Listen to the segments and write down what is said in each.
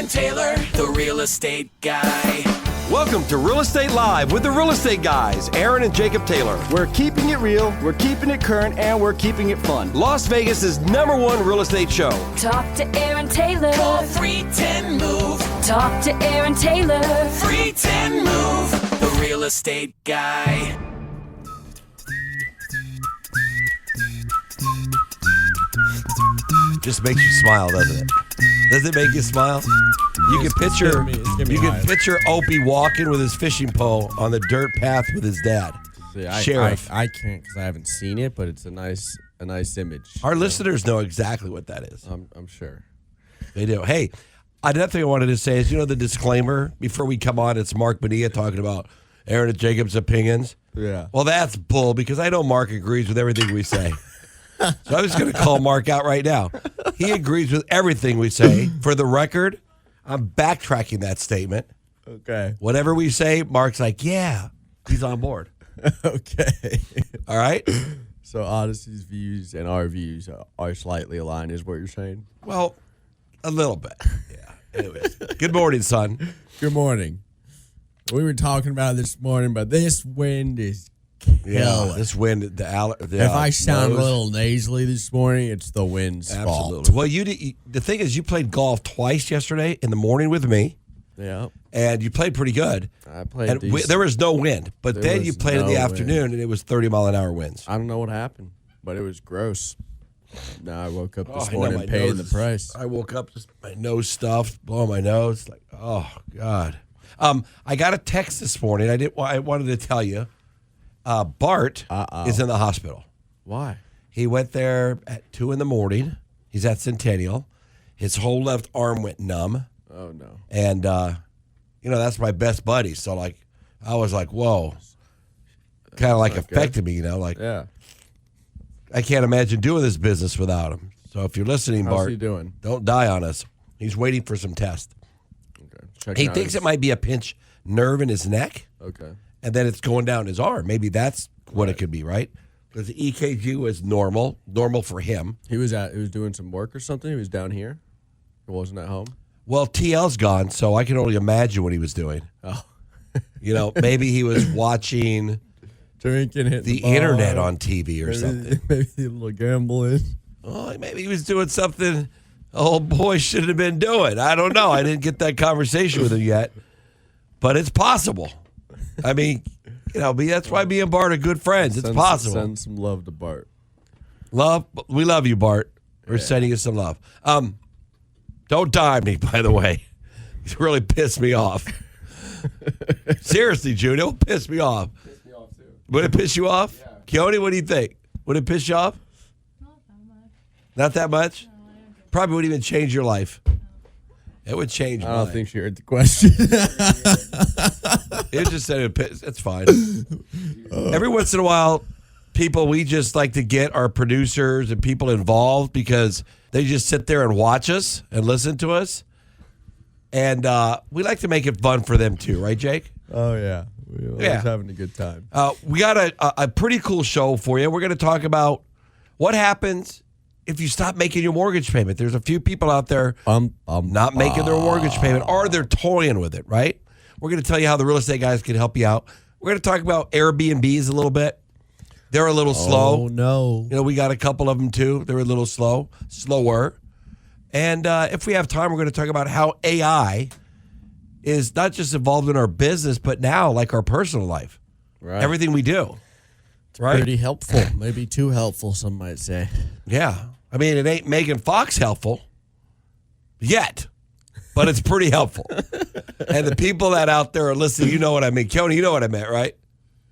Aaron Taylor, the real estate guy. Welcome to Real Estate Live with the Real Estate Guys, Aaron and Jacob Taylor. We're keeping it real, we're keeping it current, and we're keeping it fun. Las Vegas' #1 real estate show. Talk to Aaron Taylor. Call 310-MOVE. Talk to Aaron Taylor. 310-MOVE. The real estate guy. Just makes you smile, doesn't it? Does it make you smile? You can picture Opie walking with his fishing pole on the dirt path with his dad. Sheriff. I can't because I haven't seen it, but it's a nice image. Our listeners know exactly what that is. I'm sure. They do. Hey, another thing I wanted to say is, the disclaimer before we come on, it's Mark Bonilla talking about Aaron and Jacob's opinions. Yeah. Well, that's bull because I know Mark agrees with everything we say. So I was going to call Mark out right now. He agrees with everything we say. For the record, I'm backtracking that statement. Okay. Whatever we say, Mark's like, yeah, he's on board. Okay. All right? So Odyssey's views and our views are slightly aligned, is what you're saying? Well, a little bit. Yeah. Anyways, good morning, son. Good morning. We were talking about it this morning, but this wind is killing. Yeah, this wind, if I sound a little nasally this morning, it's the wind's fault. Well, the thing is, you played golf twice yesterday in the morning with me. Yeah. And you played pretty good. I played these. There was no wind, but then you played in the afternoon, and it was 30-mile-an-hour winds. I don't know what happened, but it was gross. Now I woke up this morning paying the price. I woke up, just my nose stuffed, blowing my nose. Like, oh, God. I got a text this morning. I wanted to tell you. Bart is in the hospital. Why? He went there at 2 a.m. He's at Centennial. His whole left arm went numb. Oh, no. And, that's my best buddy. So, I was like, whoa. Kind of affected me, Yeah. I can't imagine doing this business without him. So if you're listening, How's Bart, he doing? Don't die on us. He's waiting for some tests. Okay. He thinks it might be a pinched nerve in his neck. Okay. And then it's going down his arm. Maybe that's what it could be, right? Because the EKG was normal for him. He was doing some work or something. He was down here. He wasn't at home. Well, TL's gone, so I can only imagine what he was doing. Oh. Maybe he was watching drinking, the internet on TV or something. Maybe a little gambling. Oh, maybe he was doing something old boy shouldn't have been doing. I don't know. I didn't get that conversation with him yet, but it's possible. I mean, that's why me and Bart are good friends. It's possible. Send some love to Bart. We love you, Bart. We're sending you some love. Don't die on me, by the way. You really pissed me off. Seriously, Jude, it'll piss me off. Pissed me off, too. Would it piss you off? Yeah. Keone, what do you think? Would it piss you off? Not that much. Not that much? No, I don't think Probably wouldn't even change your life. It would change mine. I don't think she heard the question. It just said it piss. That's fine. Every once in a while, we just like to get our producers and people involved because they just sit there and watch us and listen to us. And we like to make it fun for them too, right, Jake? Oh, yeah. We're always having a good time. We got a pretty cool show for you. We're going to talk about what happens if you stop making your mortgage payment. There's a few people out there not making their mortgage payment or they're toying with it, right? We're going to tell you how the real estate guys can help you out. We're going to talk about Airbnbs a little bit. They're a little slow. Oh, no. We got a couple of them too. They're a little slower. And if we have time, we're going to talk about how AI is not just involved in our business, but now our personal life. Right. Everything we do. Right? Pretty helpful. Maybe too helpful, some might say. Yeah. I mean, it ain't Megan Fox helpful yet, but it's pretty helpful. And the people that out there are listening, you know what I mean. Keone, you know what I meant, right?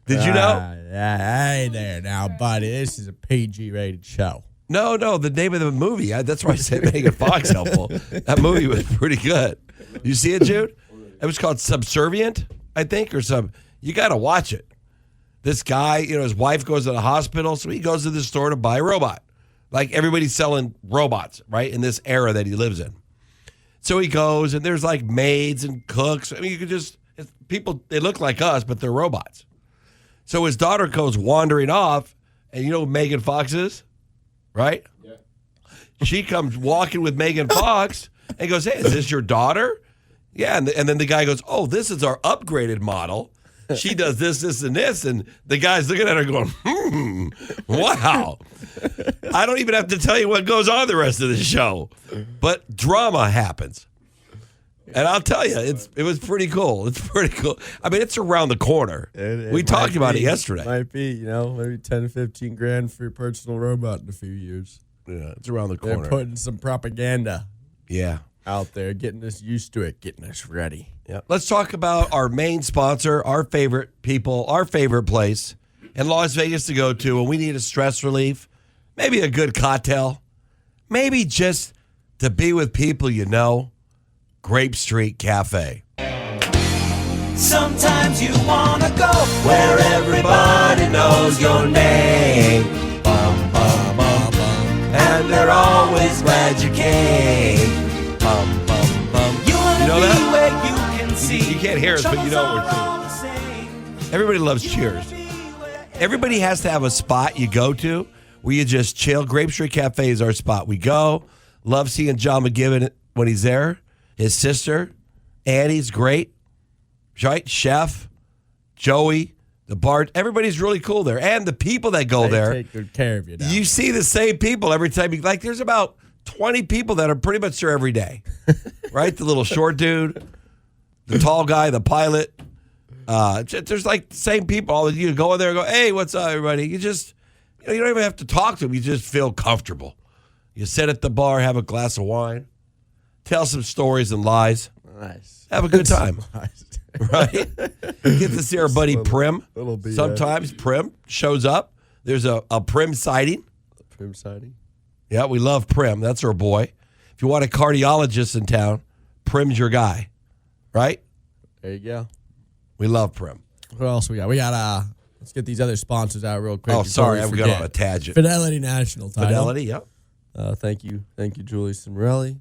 Did you know? Hey there now, buddy. This is a PG-rated show. No, the name of the movie. That's why I said Megan Fox helpful. That movie was pretty good. You see it, Jude? It was called Subservient, I think, or some. You got to watch it. This guy, his wife goes to the hospital, so he goes to the store to buy a robot. Like everybody's selling robots, right, in this era that he lives in. So he goes, and there's maids and cooks. I mean, you could just, people, they look like us, but they're robots. So his daughter goes wandering off, and you know who Megan Fox is, right? Yeah. She comes walking with Megan Fox and goes, "Hey, is this your daughter?" Yeah, and then the guy goes, "Oh, this is our upgraded model. She does this, this, and this." And the guy's looking at her going, wow. I don't even have to tell you what goes on the rest of the show. But drama happens. And I'll tell you, it was pretty cool. It's pretty cool. I mean, it's around the corner. We talked about it yesterday. Might be, maybe 10, 15 grand for your personal robot in a few years. Yeah, it's around the corner. They're putting some propaganda out there, getting us used to it, getting us ready. Yeah. Let's talk about our main sponsor, our favorite people, our favorite place in Las Vegas to go to when we need a stress relief, maybe a good cocktail, maybe just to be with people you know. Grape Street Cafe. Sometimes you wanna go where everybody knows your name. Bum, bum, bum, bum. And they're always glad you came. Bum, bum, bum. You wanna know be that? where you can see. You can't hear us, but you know what we're saying. Everybody loves Cheers. Everybody has to have a spot you go to where you just chill. Grape Street Cafe is our spot. We go. Love seeing John McGibbon when he's there. His sister, Annie's great. Right? Chef, Joey, the bar. Everybody's really cool there. And the people that go there. Take good care of you now. You see the same people every time. There's about 20 people that are pretty much there every day. Right? The little short dude, the tall guy, the pilot. There's like the same people. You go in there and go, "Hey, what's up, everybody?" You just, you don't even have to talk to them. You just feel comfortable. You sit at the bar, have a glass of wine, tell some stories and lies. Nice. Have a good time. Nice. Right? Get to see our buddy Prim. little BS. Sometimes Prim shows up. There's a Prim sighting. Prim sighting. Yeah, we love Prim. That's our boy. If you want a cardiologist in town, Prim's your guy. Right? There you go. We love Prim. What else we got? We got, let's get these other sponsors out real quick. Oh, before sorry. we I've forget. got on a tangent. Fidelity National title. Fidelity, yep. Thank you, Julie Simorelli,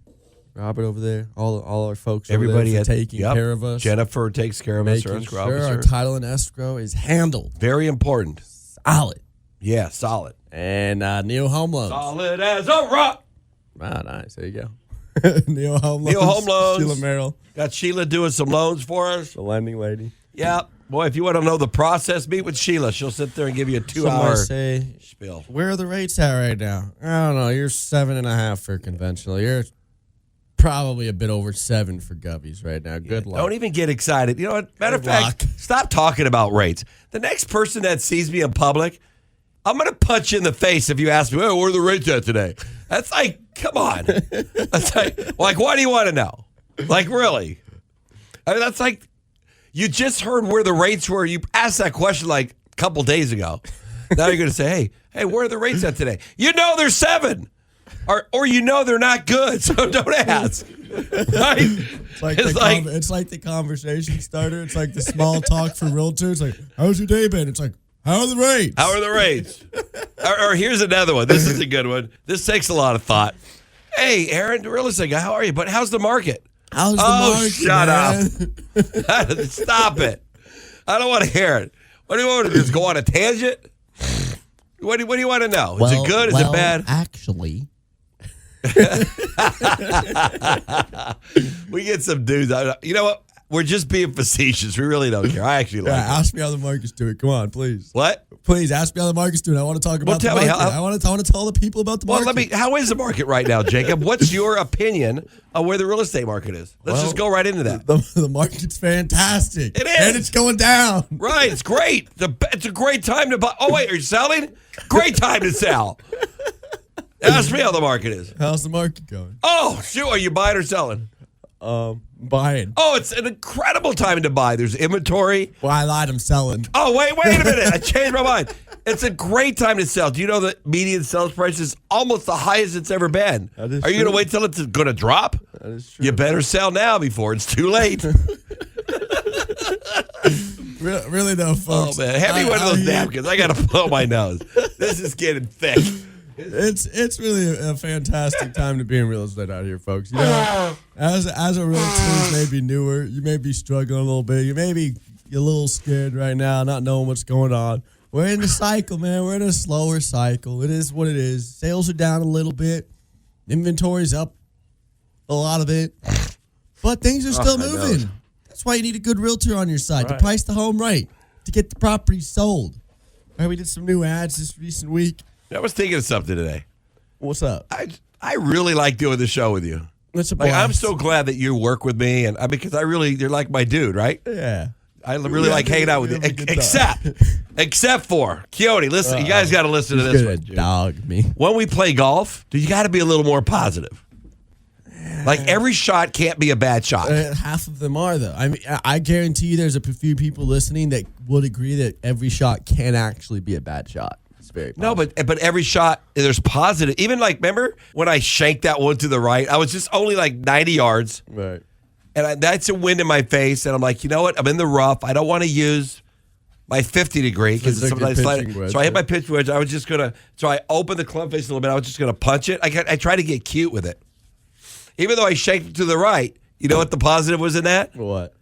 Robert over there, all our folks. Everybody over there for at- taking yep. care of us. Jennifer takes care of us. making Our sure escrow our officer. title and escrow is handled Very important. solid. Yeah, solid. And Neo Home Loans. Solid as a rock. Wow, nice. There you go. Neo Home Loans. Neo Home Loans. Sheila Merrill, Got Sheila doing some loans for us. the lending lady. Yeah. Boy, if you want to know the process, meet with Sheila. She'll sit there and give you a 2 Some hour might say, spiel. where are the rates at right now? I don't know. You're 7.5 for conventional. You're probably a bit over 7 for Govies right now. Good luck. Don't even get excited. You know what? Matter of Good fact, luck. stop talking about rates. The next person that sees me in public, I'm going to punch you in the face if you ask me, "Oh, where are the rates at today?" That's like, come on. That's like, why do you want to know? Like, really? I mean, that's like, you just heard where the rates were. You asked that question like a couple days ago. Now you're going to say, hey, where are the rates at today? You know they're 7. Or you know they're not good, so don't ask. Right? It's like the conversation starter. It's like the small talk for realtors. It's like, how's your day been? It's like, how are the rates? How are the rates? or here's another one. This is a good one. This takes a lot of thought. Hey, Aaron, the real estate guy, how are you? But how's the market? How's the market, shut man? up. Stop it. I don't want to hear it. What do you want to do? Just go on a tangent? What do you want to know? Is it good? Is it bad? Actually, We get some dudes. You know what? We're just being facetious. We really don't care. I actually like it. ask me how the market's doing. Come on, please. What? Please ask me how the market's doing. I want to talk about tell the me market. how- I want to tell the people about the Well, market. how is the market right now, Jacob? What's your opinion on where the real estate market is? Let's just go right into that. The market's fantastic. It is. And it's going down. Right, it's great. It's a great time to buy. Oh, wait, are you selling? Great time to sell. Ask me how the market is. How's the market going? Oh, shoot, are you buying or selling? Buying. Oh, it's an incredible time to buy. There's inventory. Well, I lied. I'm selling. Oh, wait a minute. I changed my mind. It's a great time to sell. Do you know that median sales price is almost the highest it's ever been? That is Are you going true. to wait till it's going to drop? That is true. You better sell now before it's too late. Really though, Oh, folks. man. Hand me one of those here- napkins. I got to blow my nose. This is getting thick. It's really a fantastic time to be in real estate out here, folks. You know, as a realtor who's maybe newer, you may be struggling a little bit. You're a little scared right now, not knowing what's going on. We're in the cycle, man. We're in a slower cycle. It is what it is. Sales are down a little bit. Inventory's up a lot of it. But things are still I know. moving. That's why you need a good realtor on your side to price the home right, to get the property sold. All right, we did some new ads this recent week. I was thinking of something today. What's up? I really like doing the show with you. That's a Like, I'm blast. so glad that you work with me, and because you're like my dude, right? Yeah. I really like hanging out with you. we have a good time. Except for Keone. Listen, you guys got to listen to He's this gonna one. dude. dog me. When we play golf, you got to be a little more positive. Like every shot can't be a bad shot. Half of them are, though. I mean, I guarantee you there's a few people listening that would agree that every shot can actually be a bad shot. It's very No, positive. but every shot there's positive. Even like remember when I shanked that one to the right? I was just only like 90 yards, Right. and that's a wind in my face, and I'm like, you know what? I'm in the rough. I don't want to use my 50 degree because It's like your sometimes pitching wedge, so I hit my right? pitch wedge. I was just gonna. So I opened the club face a little bit. I was just gonna punch it. I try to get cute with it, even though I shanked it to the right. You know what the positive was in that? What?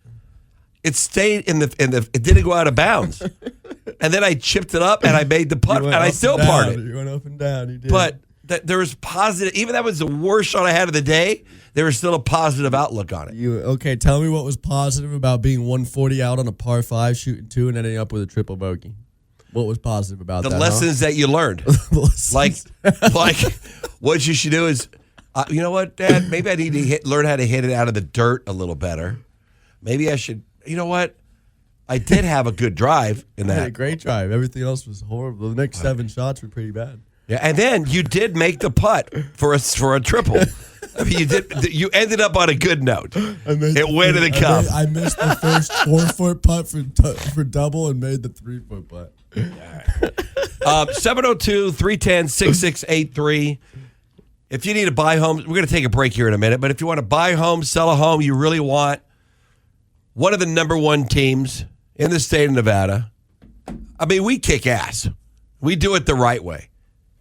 It stayed in the. It didn't go out of bounds. And then I chipped it up and I made the putt, You and went I up still and down. parred it. You went up and down. You did. But there was positive. Even that was the worst shot I had of the day. There was still a positive outlook on it. Okay, tell me what was positive about being 140 out on a par 5, shooting 2, and ending up with a triple bogey. What was positive about The that? lessons that you learned, The lessons. like what you should do is, you know what, Dad? Maybe I need to learn how to hit it out of the dirt a little better. Maybe I should. You know what? I did have a good drive in I had a that. great drive. Everything else was horrible. The next 7 shots were pretty bad. Yeah, and then you did make the putt for a triple. I mean, you did. You ended up on a good note. It went in the cup. I missed the first 4-foot putt for double and made the 3-foot putt. 702-310-6683. If you need to buy homes, we're going to take a break here in a minute. But if you want to buy a home, sell a home, you really want one of the number one teams in the state of Nevada. I mean, we kick ass. We do it the right way.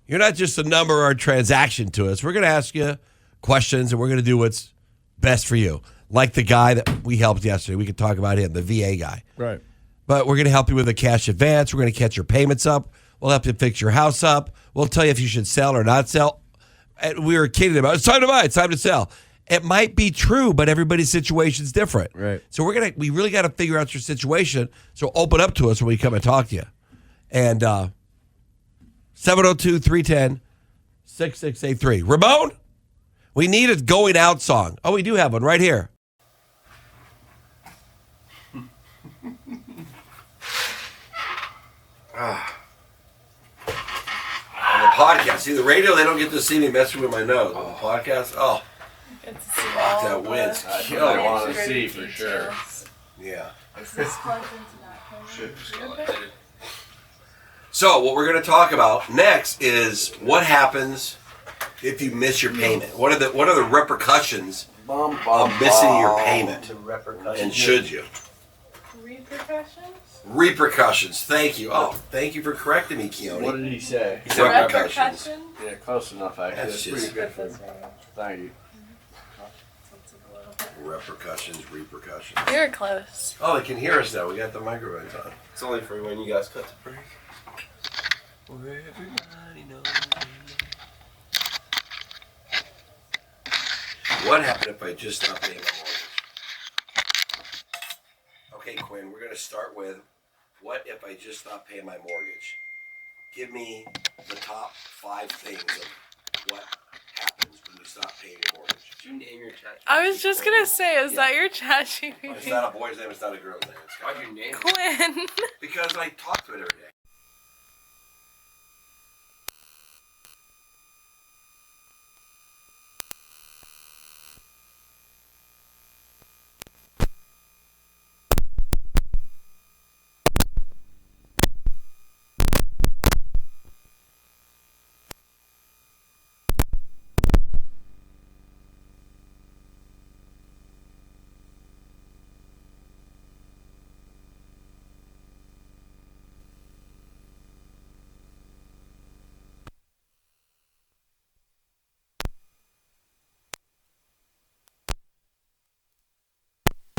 You're not just a number or a transaction to us. We're going to ask you questions, and we're going to do what's best for you. Like the guy that we helped yesterday. We could talk about him, the VA guy. Right. But we're going to help you with a cash advance. We're going to catch your payments up. We'll help you fix your house up. We'll tell you if you should sell or not sell. And we were kidding about it. It's time to buy. It's time to sell. It might be true, but everybody's situation is different. Right. So we really got to figure out your situation. So open up to us when we come and talk to you. And 702-310-6683. Ramon, we need a going out song. Oh, we do have one right here. On the podcast. See, the radio, they don't get to see me messing with my nose. On the podcast, fuck, that wind's That's what killing I me. want to see for sure. Yeah. Is this plugged into that? So what we're going to talk about next is what happens if you miss your payment. What are the repercussions of missing your payment? And should you? Repercussions? Repercussions. Thank you. Oh, thank you for correcting me, Keone. What did he say? He said repercussions. Yeah, close enough, actually. That's That's just- pretty good for him. Thank you. Repercussions. You're close. Oh, they can hear us now. We got the microphones on. It's only for when you guys cut the break. What happened if I just stopped paying my mortgage? Okay, Quinn, we're going to start with what if I just stopped paying my mortgage? Give me the top 5 things of what happens when you stop paying your mortgage. Did you name your chat? I was just gonna say, is that your chat It's not a boy's name, it's not a girl's name. It's Why'd you name it? Quinn? because I talk to it every day.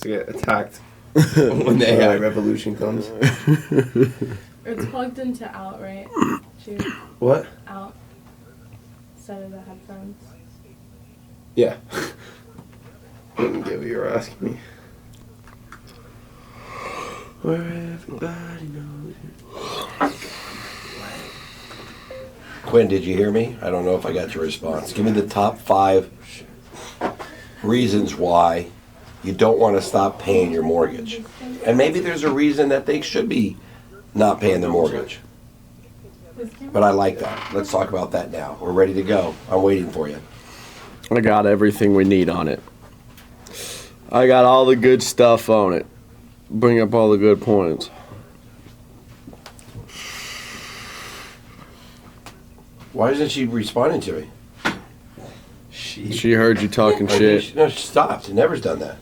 To get attacked when the AI revolution comes. It's plugged into out, right? What? Out. Instead of the headphones. Yeah. Let me get what you're asking me. Where everybody knows. Quinn, did you hear me? I don't know if I got your response. Give me the top 5 reasons why you don't want to stop paying your mortgage. And maybe there's a reason that they should be not paying their mortgage. But I like that. Let's talk about that now. We're ready to go. I'm waiting for you. I got everything we need on it. I got all the good stuff on it. Bring up all the good points. Why isn't she responding to me? She heard you talking shit. No, she stopped. She never's done that.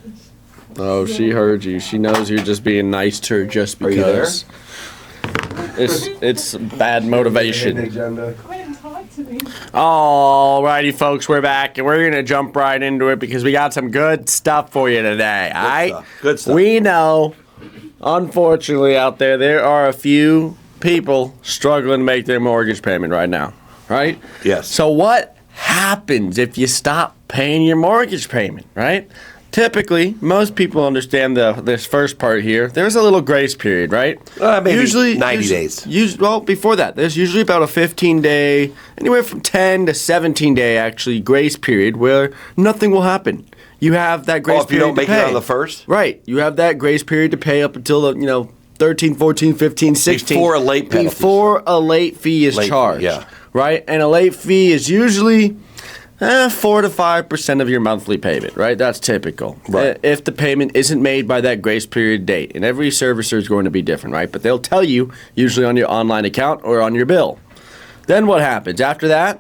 Oh, she heard you. She knows you're just being nice to her just Are you there? because. It's bad motivation. Alrighty, folks, we're back and we're gonna jump right into it because we got some good stuff for you today. Alright? Good stuff. We know, unfortunately, out there are a few people struggling to make their mortgage payment right now. Right? Yes. So what happens if you stop paying your mortgage payment, right? Typically, most people understand this first part here. There's a little grace period, right? Maybe 90 days. Well, before that, there's usually about a 15-day, anywhere from 10 to 17-day, actually, grace period where nothing will happen. You have that grace if you period don't make to pay. it on the first? Right. You have that grace period to pay up until the 13, 14, 15, 16. Before a late penalty. Before a late fee is charged. Yeah. Right? And a late fee is usually 4 to 5% of your monthly payment, right? That's typical. Right. If the payment isn't made by that grace period date, and every servicer is going to be different, right? But they'll tell you usually on your online account or on your bill. Then what happens? After that,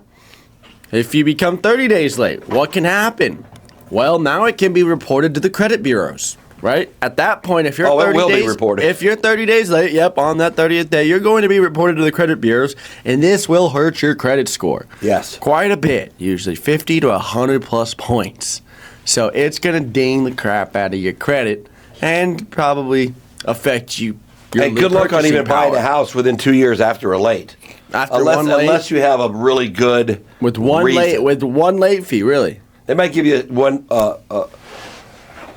if you become 30 days late, what can happen? Well, now it can be reported to the credit bureaus. Right? At that point, if you're 30 it will days, be reported. If you're 30 days late, yep, on that 30th day, you're going to be reported to the credit bureaus, and this will hurt your credit score. Yes. Quite a bit, usually 50 to 100 plus points. So it's going to ding the crap out of your credit and probably affect you. And good luck on even buying a house within 2 years after a late. Unless you have a really good with one late fee, really. They might give you one.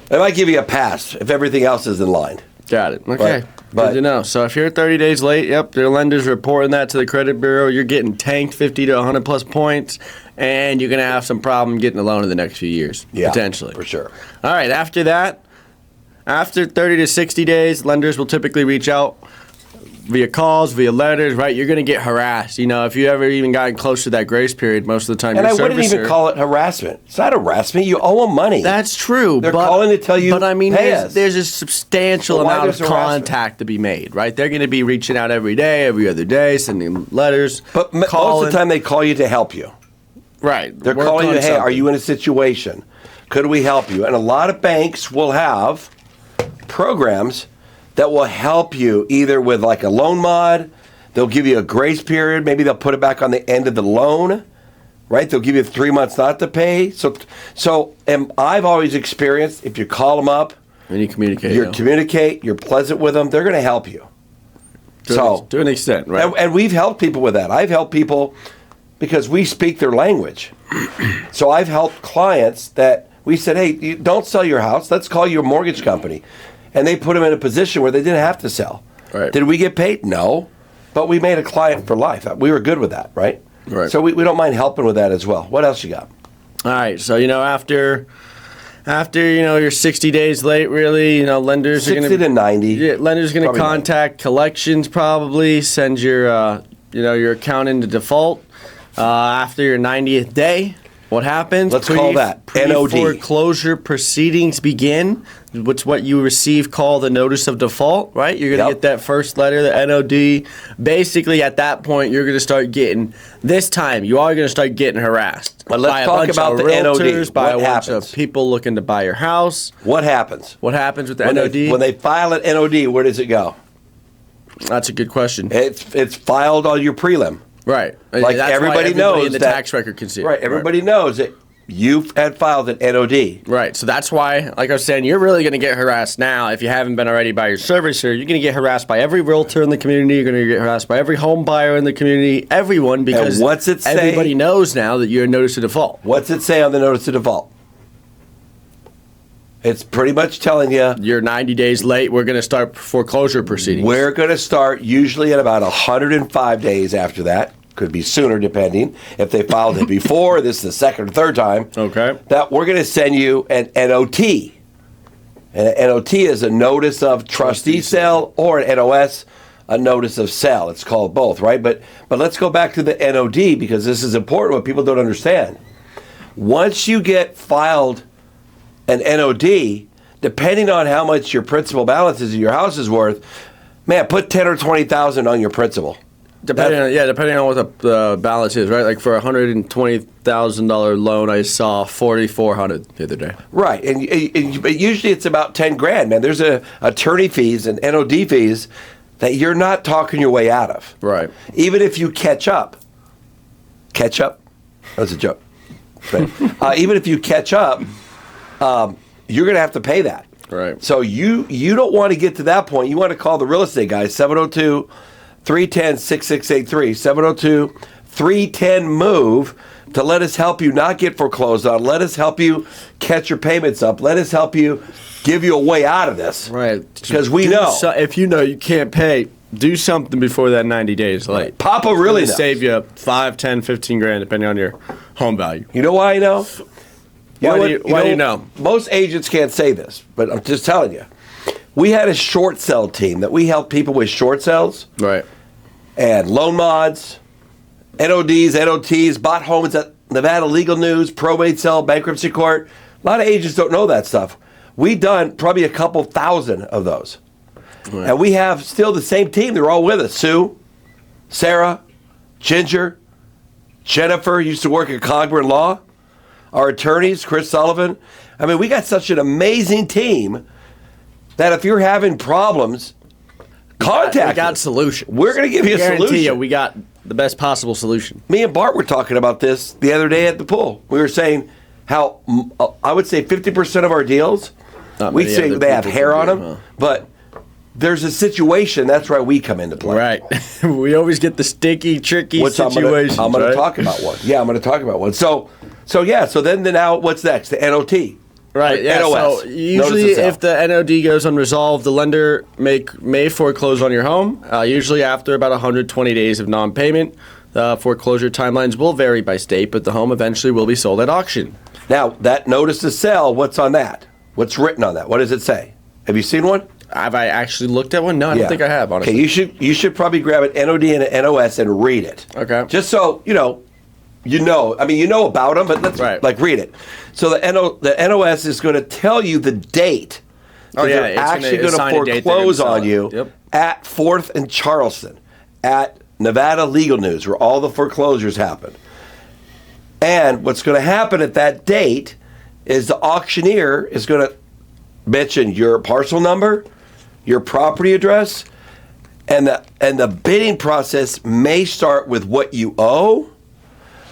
They might give you a pass if everything else is in line. Got it. Okay. But good to know. So if you're 30 days late, yep, your lender's reporting that to the credit bureau. You're getting tanked 50 to 100 plus points, and you're going to have some problem getting a loan in the next few years, potentially. For sure. All right. After that, after 30 to 60 days, lenders will typically reach out via calls, via letters, right? You're going to get harassed. If you ever even gotten close to that grace period, most of the time and I wouldn't even call it harassment. It's not harassment. You owe them money. That's true. They're calling to tell you, but I mean, pay us. there's a substantial amount of contact to be made, right? They're going to be reaching out every day, every other day, sending letters. But most of the time, they call you to help you. Right. They're calling you, hey, are you in a situation? Could we help you? And a lot of banks will have programs that will help you either with like a loan mod, they'll give you a grace period, maybe they'll put it back on the end of the loan, right? They'll give you 3 months not to pay. And I've always experienced, if you call them up, and you communicate, you're pleasant with them, they're going to help you. To an extent, right? And we've helped people with that. I've helped people because we speak their language. So I've helped clients that we said, hey, don't sell your house. Let's call your mortgage company. And they put them in a position where they didn't have to sell. Right. Did we get paid? No. But we made a client for life. We were good with that, right? Right. So we don't mind helping with that as well. What else you got? All right. So, after you're 60 days late, really, lenders 60 are going to 90. Yeah, lenders going to contact collections probably, send your account into default after your 90th day. What happens? Let's call that NOD. Foreclosure proceedings begin. What's what you receive called the notice of default, right? You're going to get that first letter, the NOD. Basically, at that point, you're going to start getting, this time, you are going to start getting harassed. But let's talk about the NOD. By what a bunch happens? of people looking to buy your house. What happens? What happens with the NOD? When they file an NOD, where does it go? That's a good question. It's filed on your prelim. Right. Like That's everybody why knows in the that, tax record can see it. Right. Everybody knows that you had filed an NOD. Right. So that's why, like I was saying, you're really going to get harassed now if you haven't been already by your servicer. You're going to get harassed by every realtor in the community. You're going to get harassed by every home buyer in the community, everyone, because And what's it say? everybody knows now that you're a notice of default. What's it say on the notice of default? It's pretty much telling you You're 90 days late. We're going to start foreclosure proceedings. we're going to start usually at about 105 days after that. Could be sooner, depending if they filed it before. This is the second or third time. Okay. That we're going to send you an NOT. And an NOT is a notice of trustee sale, or an NOS, a notice of sale. It's called both, right? But let's go back to the NOD, because this is important. What people don't understand. Once you get filed an NOD, depending on how much your principal balance is, your house is worth, man, put 10 or 20,000 on your principal. Depending on what the balance is, right? Like for a $120,000 loan, I saw $4,400 the other day. Right, but usually it's about 10 grand, man. There's attorney fees and NOD fees that you're not talking your way out of. Right. Even if you catch up. That's a joke. Right. Even if you catch up, you're going to have to pay that. Right. So you don't want to get to that point. You want to call the real estate guys, 702-310-6683, 702-310-MOVE, to let us help you not get foreclosed on. Let us help you catch your payments up. Let us help you give you a way out of this. Right. Because we know. So if you know you can't pay, do something before that 90 days late. Papa really It'll knows. save you 5, 10, 15 grand, depending on your home value. You know why I know? Why do you know? Most agents can't say this, but I'm just telling you. We had a short sell team that we helped people with short sells Right. and loan mods, NODs, NOTs, bought homes at Nevada Legal News, probate sale, bankruptcy court. A lot of agents don't know that stuff. We've done probably a couple thousand of those. Right. And we have still the same team. They're all with us. Sue, Sarah, Ginger, Jennifer used to work at Cogburn Law. Our attorneys, Chris Sullivan. I mean, we got such an amazing team that if you're having problems, contact We got us. solution. We're going to give you a Guarantee solution. you, we got the best possible solution. Me and Bart were talking about this the other day at the pool. We were saying how I would say 50% of our deals, Not we'd many say other they have people hair can on do, them, huh? but there's a situation. That's why we come into play. Right. We always get the sticky, tricky Which situations. I'm gonna right? talk about one. Yeah, I'm gonna talk about one. So then now what's next? The NOT. Right, yeah. NOS. So usually, Notice of if the NOD goes unresolved, the lender may foreclose on your home. Usually, after about 120 days of non-payment, foreclosure timelines will vary by state, but the home eventually will be sold at auction. Now that notice to sell, what's on that? What's written on that? What does it say? Have you seen one? Have I actually looked at one? No, I don't think I have. Honestly. Okay, you should probably grab an NOD and an NOS and read it. Okay. Just so you know. I mean, you know about them, but let's read it. So the NOS is going to tell you the date. Oh, yeah, they're it's actually gonna going to assign a date they're gonna foreclose sell on it. you Yep. at 4th and Charleston, at Nevada Legal News, where all the foreclosures happen. And what's going to happen at that date is the auctioneer is going to mention your parcel number, your property address, and the bidding process may start with what you owe,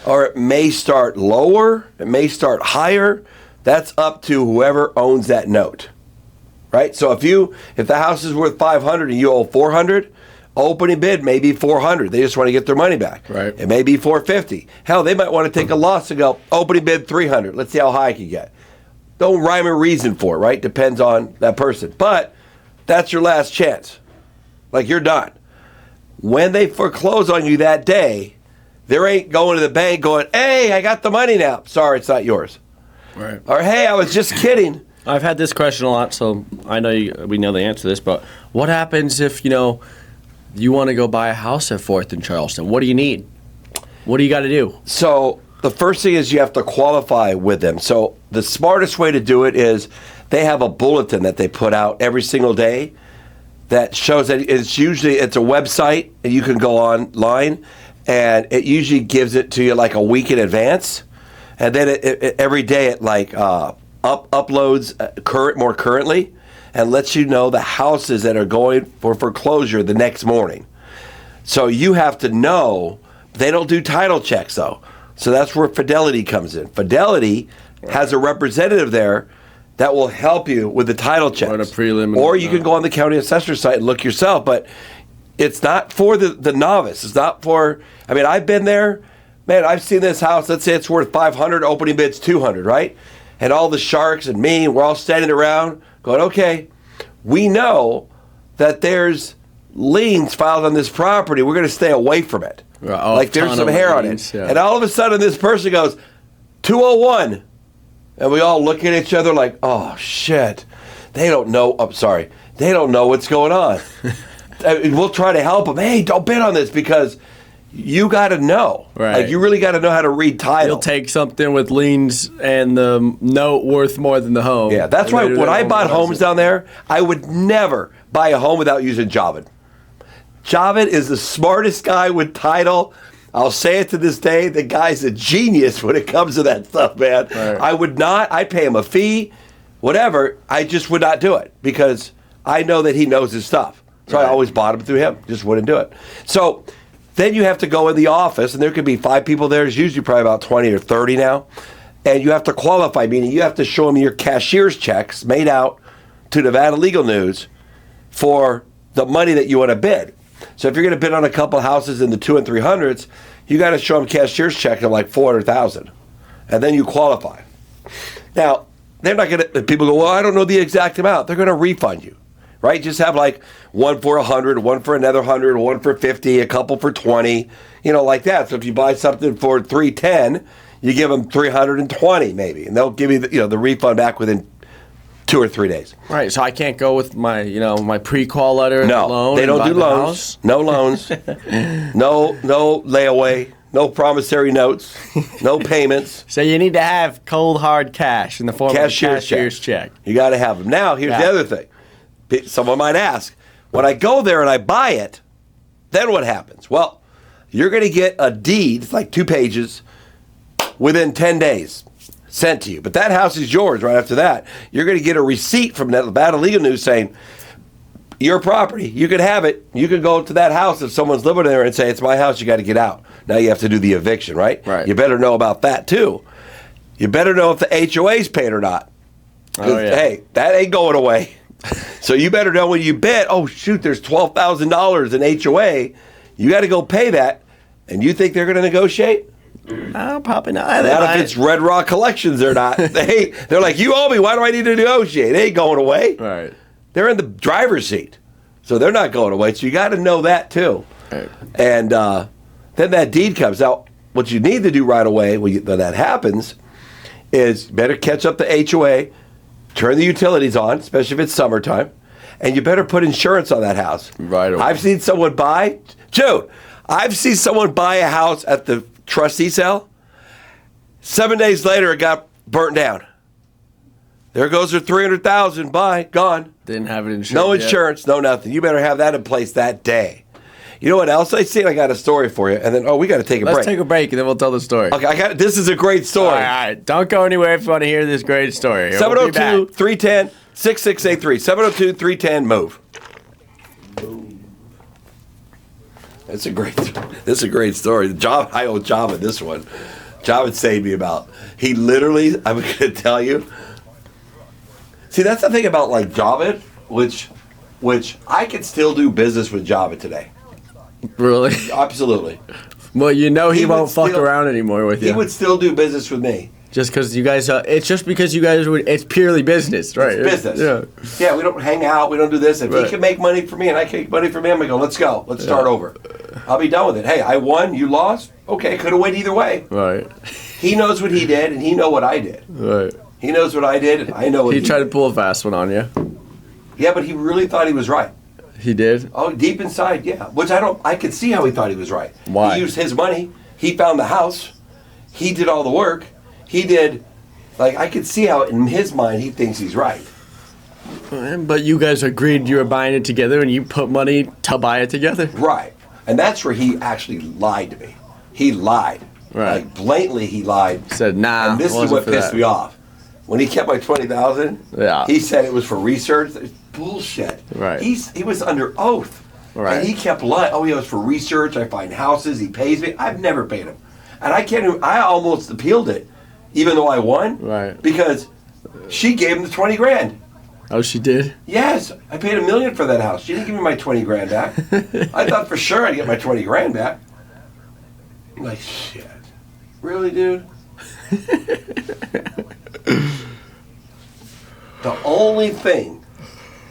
or it may start lower, it may start higher. That's up to whoever owns that note, right? So if the house is worth $500 and you owe $400, opening bid may be $400. They just want to get their money back. Right. It may be $450. Hell, they might want to take a loss and go opening bid $300. Let's see how high I can get. Don't rhyme or reason for it, right? Depends on that person. But that's your last chance. Like, you're done. When they foreclose on you that day, there ain't going to the bank going, hey, I got the money now. Sorry, it's not yours. Right. Or, hey, I was just kidding. I've had this question a lot, so I know we know the answer to this. But what happens if you want to go buy a house at 4th and Charleston? What do you need? What do you got to do? So the first thing is you have to qualify with them. So the smartest way to do it is they have a bulletin that they put out every single day that shows that it's a website, and you can go online, and it usually gives it to you like a week in advance, and then it every day it uploads more currently, and lets you know the houses that are going for foreclosure the next morning. So you have to know. They don't do title checks though. So that's where Fidelity comes in. Fidelity has a representative there that will help you with the title checks. Or the prelim. Or you can go on the county assessor site and look yourself, but it's not for the novice. It's not for, I mean, I've been there. Man, I've seen this house. Let's say it's worth 500, opening bid's 200, right? And all the sharks and me, we're all standing around going, okay, we know that there's liens filed on this property. We're going to stay away from it. Like there's some hair on it. Yeah. And all of a sudden this person goes, 201. And we all look at each other like, oh, shit. They don't know. I'm sorry. They don't know what's going on. And we'll try to help them. Hey, don't bid on this because you got to know. Right. Like you really got to know how to read title. You'll take something with liens and the note worth more than the home. Yeah, that's why when I bought homes down there, I would never buy a home without using Javid. Javid is the smartest guy with title. I'll say it to this day. The guy's a genius when it comes to that stuff, man. Right. I would not. I'd pay him a fee, whatever. I just would not do it because I know that he knows his stuff. So I always bought him through him. Just wouldn't do it. So then you have to go in the office, and there could be 5 people there. There's usually probably about 20 or 30 now. And you have to qualify, meaning you have to show them your cashier's checks made out to Nevada Legal News for the money that you want to bid. So if you're going to bid on a couple houses in the 200s and 300s, you got to show them cashier's check of like $400,000, and then you qualify. Now they're not going to. People go, well, I don't know the exact amount. They're going to refund you, right? Just have like one for 100, one for another 100, one for 50, a couple for 20, like that. So if you buy something for 310, you give them 320 maybe, and they'll give you the refund back within 2 or 3 days. Right, so I can't go with my my pre-qual letter. No, loan they don't and do buy the loans. house? No loans. no layaway. No promissory notes. No payments. So you need to have cold hard cash in the form Cashier's of a cashier's check. You got to have them. Now, here's the other thing. Someone might ask, when I go there and I buy it, then what happens? Well, you're going to get a deed, it's like 2 pages, within 10 days sent to you. But that house is yours right after that. You're going to get a receipt from Nevada Legal News saying, your property, you can have it. You can go to that house if someone's living there and say, it's my house, you got to get out. Now you have to do the eviction, right? Right. You better know about that too. You better know if the HOA's paid or not. Oh, yeah. Hey, that ain't going away. So you better know when you bid, oh, shoot, there's $12,000 in HOA. You got to go pay that. And you think they're going to negotiate? No, probably not. Not if it's Red Rock Collections or not. They're like, you owe me. Why do I need to negotiate? They ain't going away. Right. They're in the driver's seat. So they're not going away. So you got to know that too. Right. And then that deed comes out. What you need to do right away when that happens is better catch up the HOA, turn the utilities on, especially if it's summertime, and you better put insurance on that house. Right away. I've seen someone buy a house at the trustee sale. 7 days later, it got burnt down. There goes their $300,000. Bye, gone. Didn't have it insured. No yet. insurance, no nothing. You better have that in place that day. You know what else I see? I got a story for you, and then we got to take a break. Let's take a break and then we'll tell the story. Okay, this is a great story. All right. Don't go anywhere if you want to hear this great story. We'll be back. 702-310-6683. 702-310-MOVE. This is a great story. I owe Java this one. Java saved me about. He literally, I'm going to tell you. See, that's the thing about like Java, which I could still do business with Java today. Really? Absolutely. Well, he He won't would fuck still- around anymore with you. He would still do business with me. Just because you guys, it's just because you guys would. It's purely business, right? It's business. Yeah. Yeah, we don't hang out. We don't do this. If he Right. can make money for me and I can make money for him, I go, let's go. Let's start over. I'll be done with it. Hey, I won. You lost. Okay, could have went either way. Right. He knows what he did, and he know what I did. Right. He knows what I did, and I know what He he tried to did. pull a fast one on you. Yeah, but he really thought he was right. He did. Oh, deep inside, yeah. Which I could see how he thought he was right. Why? He used his money. He found the house. He did all the work. He did, I could see how in his mind he thinks he's right. But you guys agreed you were buying it together, and you put money to buy it together. Right. And that's where he actually lied to me. He lied. Right. Like blatantly he lied. Said, nah, And this is wasn't what for pissed that. me off. When he kept my $20,000, Yeah. he said it was for research. It's bullshit. Right. He was under oath. Right. And he kept lying. Oh, yeah, it was for research. I find houses. He pays me. I've never paid him. And I almost appealed it, even though I won. Right. Because she gave him the 20 grand. Oh, she did? Yes, I paid $1 million for that house. She didn't give me my 20 grand back. I thought for sure I'd get my 20 grand back. I'm like, shit. Really, dude? The only thing,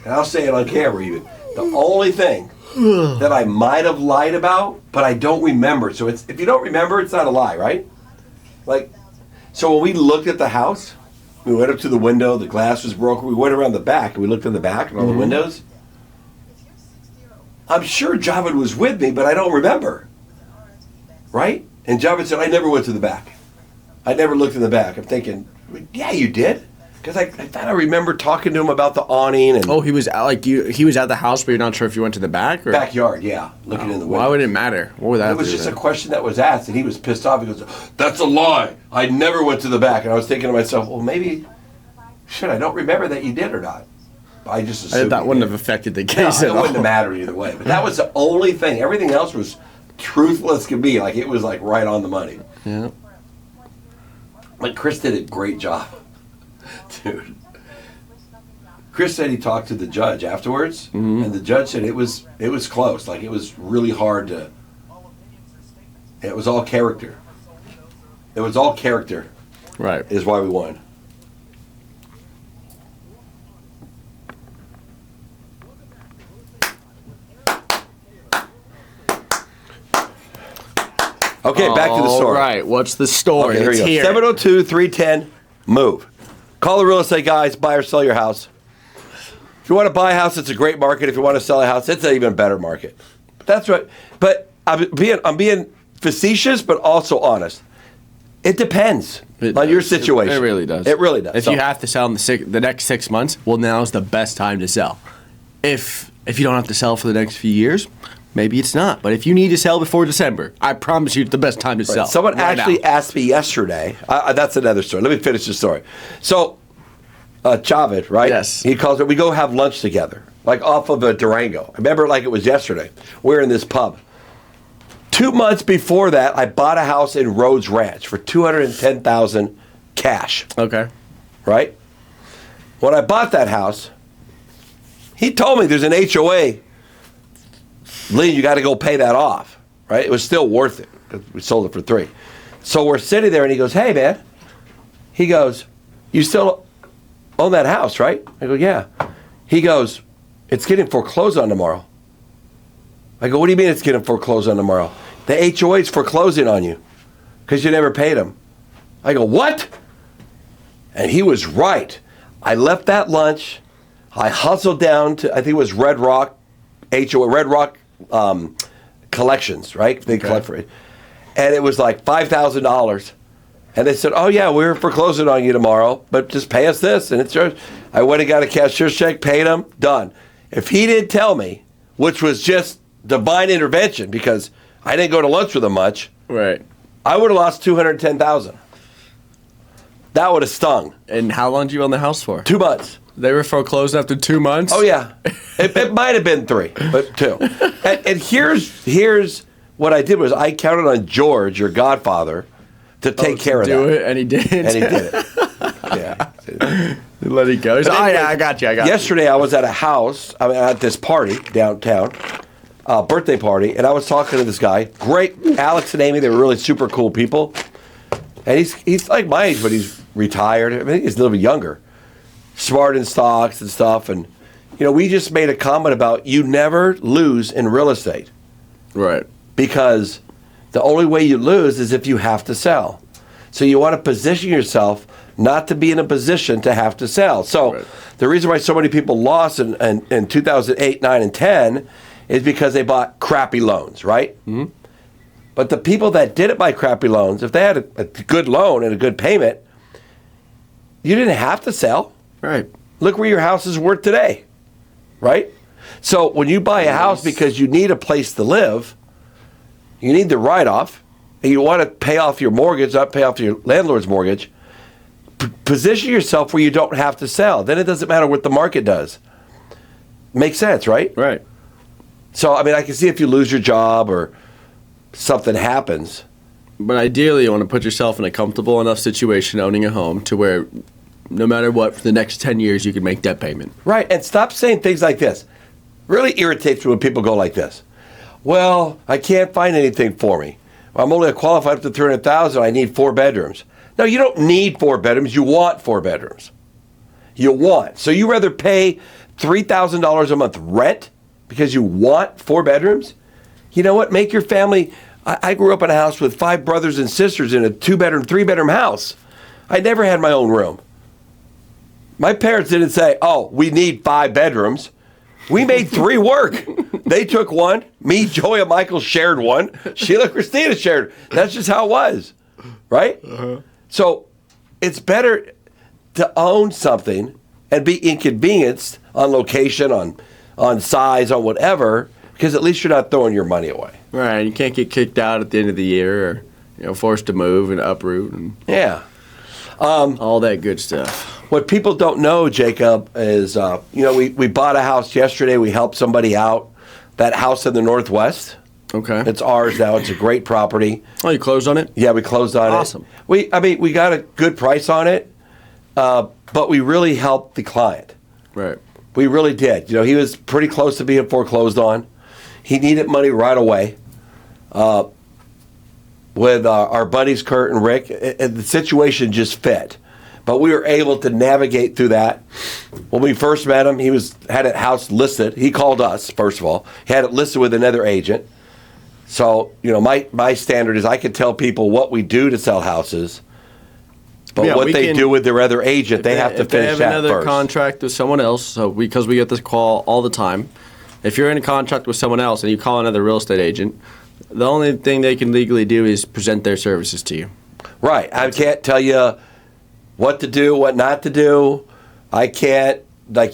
and I'll say it on camera even, the only thing that I might have lied about, but I don't remember. So it's, if you don't remember, it's not a lie, right? Like, so when we looked at the house, we went up to the window, the glass was broken, we went around the back, and we looked in the back and all the windows. I'm sure Javed was with me, but I don't remember. Right? And Javed said, I never went to the back. I never looked in the back. I'm thinking, yeah, you did. Because I thought I remember talking to him about the awning and Oh, he was out, like he was at the house, but you're not sure if you went to the back or backyard, yeah, looking in the window. Why would it matter? What would that It have was to do just a with question that was asked, and he was pissed off. He goes, that's a lie. I never went to the back. And I was thinking to myself, well, maybe, shit, I don't remember that you did or not. I just assumed That you wouldn't did. have affected the No, case it at wouldn't have all. mattered either way. But that was the only thing. Everything else was truthful as could be. Like, it was like right on the money. Yeah. Like, Chris did a great job. Dude. Chris said he talked to the judge afterwards, and the judge said it was close. Like, it was really hard to. It was all character. It was all character, Right. is why we won. Okay, back to the All story. right. What's the story? Okay, here Let's you hear go. it. 702-310, move. Call the real estate guys, buy or sell your house. If you want to buy a house, it's a great market. If you want to sell a house, it's an even better market. That's right. But I'm being facetious, but also honest. It depends on your situation. It really does. It really does. If So- you have to sell in the next 6 months, well, now's the best time to sell. If you don't have to sell for the next few years, maybe it's not. But if you need to sell before December, I promise you it's the best time to sell. Someone right actually now. asked me yesterday. That's another story. Let me finish the story. So, Javed, right? Yes. He calls it. We go have lunch together, like off of a Durango. I remember it like it was yesterday. We're in this pub. 2 months before that, I bought a house in Rhodes Ranch for $210,000 cash. Okay. Right? When I bought that house, he told me there's an HOA. Lee, you got to go pay that off. Right? It was still worth it. 'Cause we sold it for $3. So we're sitting there, and he goes, "Hey, man." He goes, "You still own that house, right?" I go, "Yeah." He goes, "It's getting foreclosed on tomorrow." I go, "What do you mean it's getting foreclosed on tomorrow?" "The HOA's foreclosing on you because you never paid him." I go, "What?" And he was right. I left that lunch. I hustled down to, I think it was Red Rock, HOA, Red Rock Collections, right? They collect for it. And it was like $5,000. And they said, "Oh, yeah, we're foreclosing on you tomorrow, but just pay us this, and it's yours." I went and got a cashier's check, paid him, done. If he didn't tell me, which was just divine intervention because I didn't go to lunch with him much, Right. I would have lost $210,000. That would have stung. And how long did you own the house for? 2 months. They were foreclosed after 2 months? Oh, yeah. It might have been 3, but 2. And here's what I did was I counted on George, your godfather, to take care of Do that. it, and he did. And he did it. Yeah. Let it go. He's like, But oh, anyway, yeah, I got you. Yesterday, I was at a house, at this party downtown, birthday party, and I was talking to this guy. Great, Alex and Amy, they were really super cool people. And he's like my age, but he's retired. I think he's a little bit younger. Smart in stocks and stuff. And, we just made a comment about you never lose in real estate. Right. Because the only way you lose is if you have to sell. So you want to position yourself not to be in a position to have to sell. So Right. the reason why so many people lost in 2008, 9, and 10 is because they bought crappy loans, right? Mm-hmm. But the people that didn't buy crappy loans, if they had a good loan and a good payment, you didn't have to sell. Right. Look where your house is worth today, right? So when you buy a house because you need a place to live, you need the write-off, and you want to pay off your mortgage, not pay off your landlord's mortgage, position yourself where you don't have to sell. Then it doesn't matter what the market does. Makes sense, right? Right. So, I can see if you lose your job or something happens, But ideally, you want to put yourself in a comfortable enough situation owning a home to where no matter what, for the next 10 years, you can make debt payment. Right, and stop saying things like this. Really irritates me when people go like this. Well, I can't find anything for me. I'm only qualified up to $300,000. I need 4 bedrooms. No, you don't need 4 bedrooms. You want 4 bedrooms. You want. So you rather pay $3,000 a month rent because you want 4 bedrooms? You know what? Make your family. I grew up in a house with 5 brothers and sisters in a 2-bedroom, 3-bedroom house. I never had my own room. My parents didn't say, oh, we need 5 bedrooms. We made 3 work. They took 1. Me, Joey, and Michael shared 1. Sheila, Christina shared. That's just how it was, right? So it's better to own something and be inconvenienced on location, on size, on whatever, because at least you're not throwing your money away. Right, you can't get kicked out at the end of the year or forced to move and uproot and all that good stuff. What people don't know, Jacob, is, we bought a house yesterday. We helped somebody out. That house in the Northwest. Okay. It's ours now. It's a great property. Oh, you closed on it? Yeah, we closed on it. Awesome. We got a good price on it, but we really helped the client. Right. We really did. He was pretty close to being foreclosed on. He needed money right away. With our buddies Kurt and Rick, the situation just fit. But we were able to navigate through that. When we first met him, he had a house listed. He called us, first of all. He had it listed with another agent. So, my standard is I can tell people what we do to sell houses, but what they do with their other agent, they have to finish that first. If they have another contract with someone else, so because we get this call all the time, if you're in a contract with someone else and you call another real estate agent, the only thing they can legally do is present their services to you. Right. I can't tell you what to do, what not to do. I can't,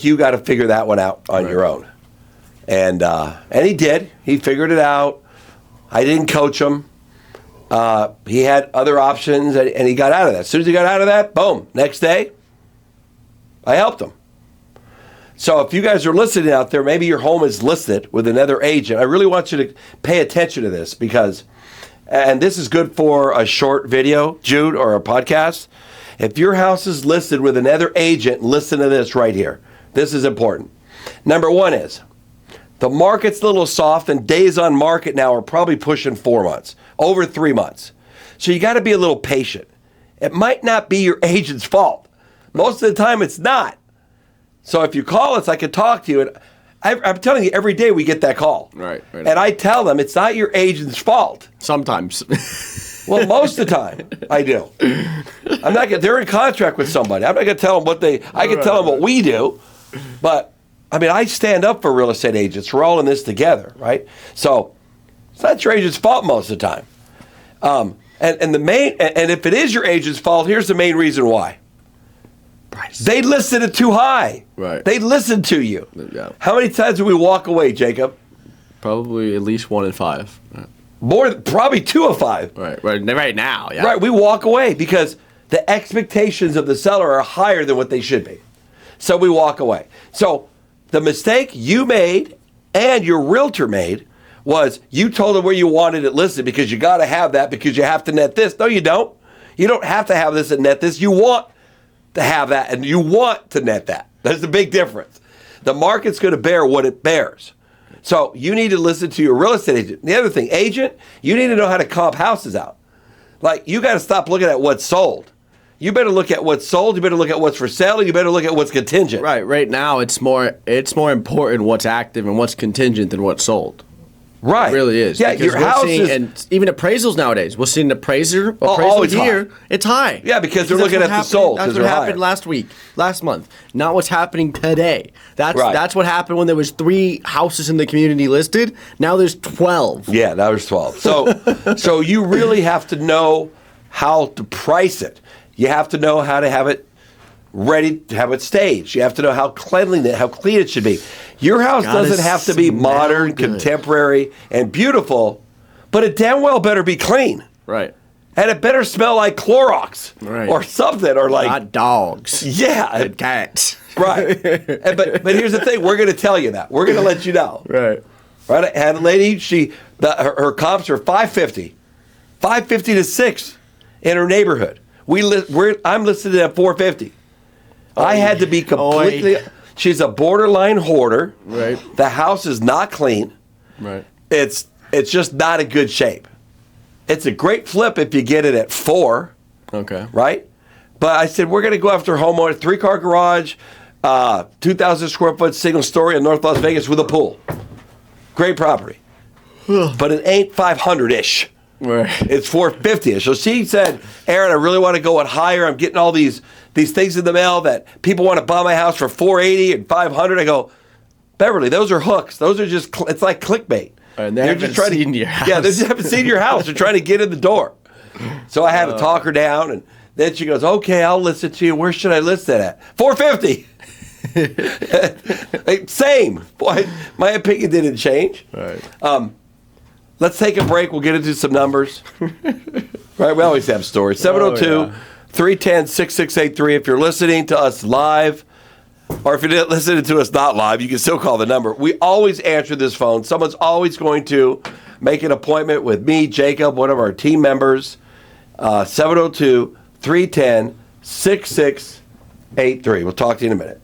you got to figure that one out on your own. And he did. He figured it out. I didn't coach him. He had other options, and he got out of that. As soon as he got out of that, boom, next day, I helped him. So if you guys are listening out there, maybe your home is listed with another agent. I really want you to pay attention to this because, and this is good for a short video, Jude, or a podcast. If your house is listed with another agent, listen to this right here. This is important. Number 1 is the market's a little soft, and days on market now are probably pushing 4 months, over 3 months. So you got to be a little patient. It might not be your agent's fault. Most of the time, it's not. So if you call us, I can talk to you. And I'm telling you, every day we get that call. Right. And I tell them it's not your agent's fault. Sometimes. Well, most of the time, I do. I'm not. They're in contract with somebody. I'm not going to tell them what they. I can tell them what we do, but I stand up for real estate agents. We're all in this together, right? So it's not your agent's fault most of the time. And if it is your agent's fault, here's the main reason why. Price. They listed it too high. Right. They listened to you. Yeah. How many times did we walk away, Jacob? Probably at least 1 in 5. Probably 2 of 5. Right now, yeah. Right, we walk away because the expectations of the seller are higher than what they should be. So we walk away. So the mistake you made and your realtor made was you told them where you wanted it listed because you got to have that because you have to net this. No, you don't. You don't have to have this and net this. You want to have that and you want to net that. There's a big difference. The market's going to bear what it bears. So you need to listen to your real estate agent. The other thing, agent, you need to know how to comp houses out. You got to stop looking at what's sold. You better look at what's sold. You better look at what's for sale. You better look at what's contingent. Right now, it's more important what's active and what's contingent than what's sold. Right. It really is. Yeah, your house is... And even appraisals nowadays. We'll see an appraisal it's here. high. It's high. Yeah, because they're looking at the sold. That's what happened last month. Not what's happening today. That's what happened when there was 3 houses in the community listed. Now there's 12. Yeah, now there's 12. So you really have to know how to price it. You have to know how to have it ready to have it staged. You have to know how clean it should be. Your house doesn't have to be modern, contemporary, and beautiful, but it damn well better be clean. Right. And it better smell like Clorox or something, or like not dogs. Yeah, and cats. Right. But here's the thing: we're going to tell you that. We're going to let you know. Right. Right. I had a lady. Her comps are $550. 550 to 6 in her neighborhood. I'm listed at 450. I had to be completely. She's a borderline hoarder. Right. The house is not clean. Right. It's just not in good shape. It's a great flip if you get it at 4. Okay. Right? But I said, we're going to go after a homeowner, 3-car garage, 2,000 square foot single story in North Las Vegas with a pool. Great property. But it ain't 500-ish. Right. It's 450-ish. So she said, Aaron, I really want to go higher. I'm getting all these things in the mail that people want to buy my house for 480 and 500. I go, Beverly, those are hooks. Those are just, it's like clickbait. And they haven't seen your house. Yeah, they just haven't seen your house. They're trying to get in the door. So I had to talk her down, and then she goes, okay, I'll list it to you. Where should I list it at? 450. Same. Boy, my opinion didn't change. Right. Let's take a break. We'll get into some numbers. Right? We always have stories. 702-310-6683. If you're listening to us live, or if you're listening to us not live, you can still call the number. We always answer this phone. Someone's always going to make an appointment with me, Jacob, one of our team members. 702-310-6683. We'll talk to you in a minute.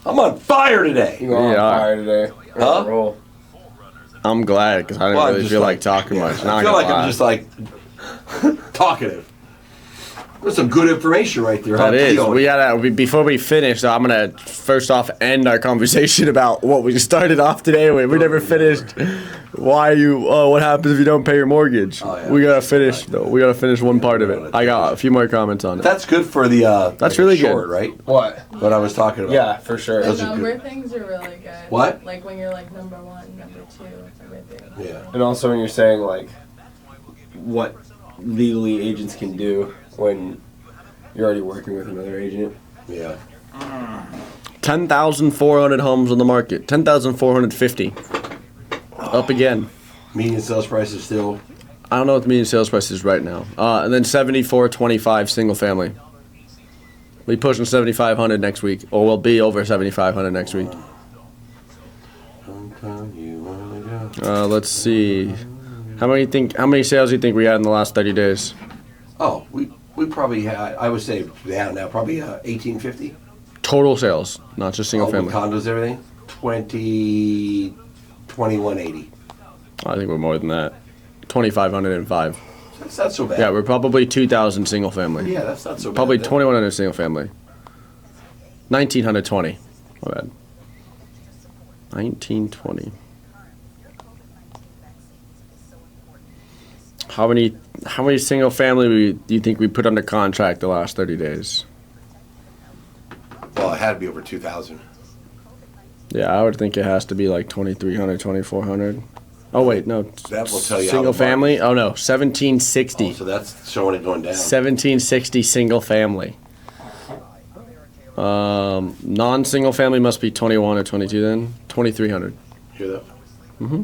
I'm on fire today. You're on fire today. You're on a roll. I'm glad because I didn't really feel like talking much. I feel like I'm just like talkative. There's some good information right there. That is. We gotta before we finish. I'm gonna first off end our conversation about what we started off today with. We never finished. What happens if you don't pay your mortgage? Oh, yeah. We gotta finish. Though. We gotta finish one part of it. I got a few more comments on it. That's good for the. That's really short, good, right? What? What I was talking about. Yeah, for sure. The Those are number good. things are really good. What? Like when you're like number 1, number 2, everything. Yeah. And also when you're saying like what legally agents can do when you're already working with another agent. Yeah. 10,400 homes on the market. 10,450. Up again. Median sales price is still. I don't know what the median sales price is right now. And then 7,425 single family. We pushing 7,500 next week, or we'll be over 7,500 next week. Let's see. How many sales do you think we had in the last 30 days? Oh, we probably had. I would say now probably 1850. Total sales, not just single With family. condos, everything. 2180. I think we're more than that. 2,505. That's not so bad. Yeah, we're probably 2,000 single family. Yeah, that's not so bad. Probably then. 2,100 single family. 1,920. My bad. 1920. How many single family do you think we put under contract the last 30 days? Well, it had to be over 2,000. Yeah, I would think it has to be like 2,300, 2,400. Oh wait, no. That will tell you how single the family. Oh no, 1,760. Oh, so that's showing it going down. 1,760 single family. Non-single family must be 21 or 22 then. 2,300. Hear that? Mm-hmm.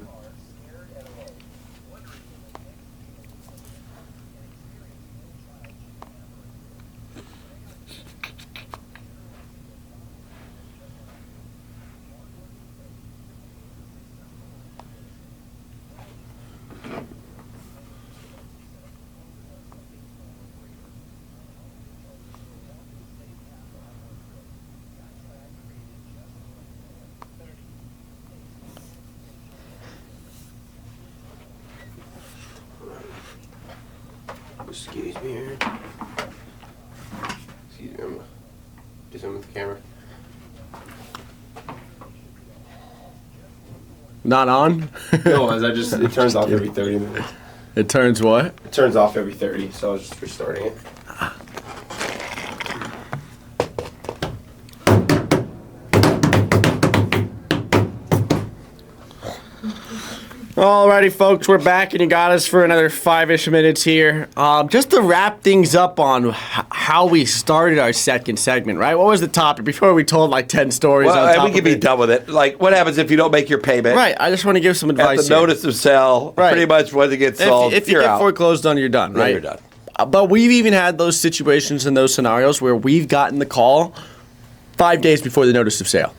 Excuse me here. Excuse me, I'm just in with the camera. Not on? No, as it turns off every 30 minutes. It turns what? It turns off every 30, so I was just restarting it. Alrighty, folks, we're back, and you got us for another 5-ish minutes here. Just to wrap things up on how we started our second segment, right? What was the topic before we told like 10 stories? Well, on top we can of be it? done with it. Like, what happens if you don't make your payment? Right. I just want to give some At advice. the here. notice of sale, Right. pretty much once it gets sold, If you you're get out. foreclosed on, you're done, Yeah, right? you're done. But we've even had those situations and those scenarios where we've gotten the call 5 days before the notice of sale.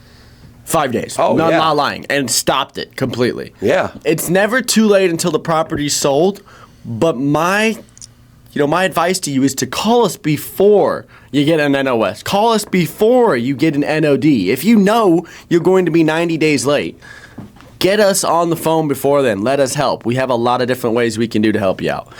5 days. Oh, no, I'm yeah. not lying. And stopped it completely. Yeah. It's never too late until the property's sold. But my advice to you is to call us before you get an NOS. Call us before you get an NOD. If you know you're going to be 90 days late, get us on the phone before then. Let us help. We have a lot of different ways we can do to help you out.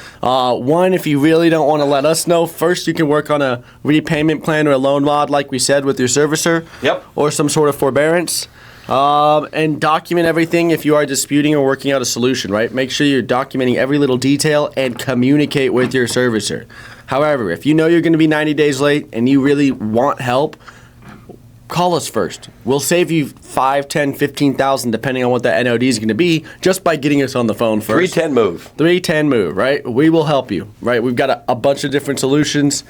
One, if you really don't want to let us know, first you can work on a repayment plan or a loan mod, like we said, with your servicer. Yep. Or some sort of forbearance. And document everything if you are disputing or working out a solution, right? Make sure you're documenting every little detail and communicate with your servicer. However, if you know you're going to be 90 days late and you really want help, call us first. We'll save you $5,000, $10,000, $15,000 depending on what the NOD is going to be just by getting us on the phone first. 310 move. 310 move, right? We will help you, right? We've got a bunch of different solutions.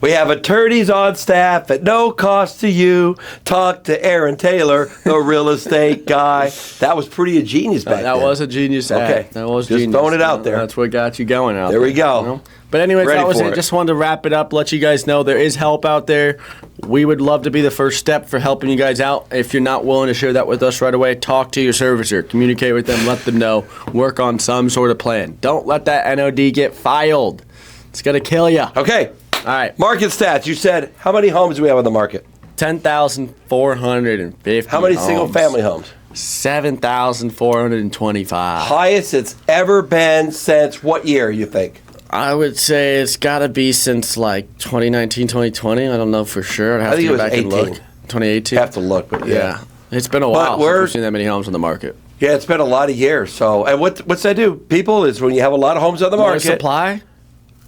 We have attorneys on staff at no cost to you. Talk to Aaron Taylor, the real estate guy. That was pretty ingenious back then. That was a genius ad. Okay. That was Just genius. throwing it out there. That's what got you going out There we go. you know? But anyways, Ready that was for it. it. Just wanted to wrap it up, let you guys know there is help out there. We would love to be the first step for helping you guys out. If you're not willing to share that with us right away, talk to your servicer, communicate with them, let them know, work on some sort of plan. Don't let that NOD get filed. It's going to kill you. Okay. All right. Market stats. You said, how many homes do we have on the market? 10,450. How many homes. single family homes? 7,425. Highest it's ever been since what year, you think? I would say it's got to be since like 2019, 2020. I don't know for sure. I'd have I think to it go was back and 18. look. 2018. Have to look, but yeah. It's been a while we're- since we've seen that many homes on the market. Yeah, it's been a lot of years. So, and what's that do? People, is when you have a lot of homes on the More market. supply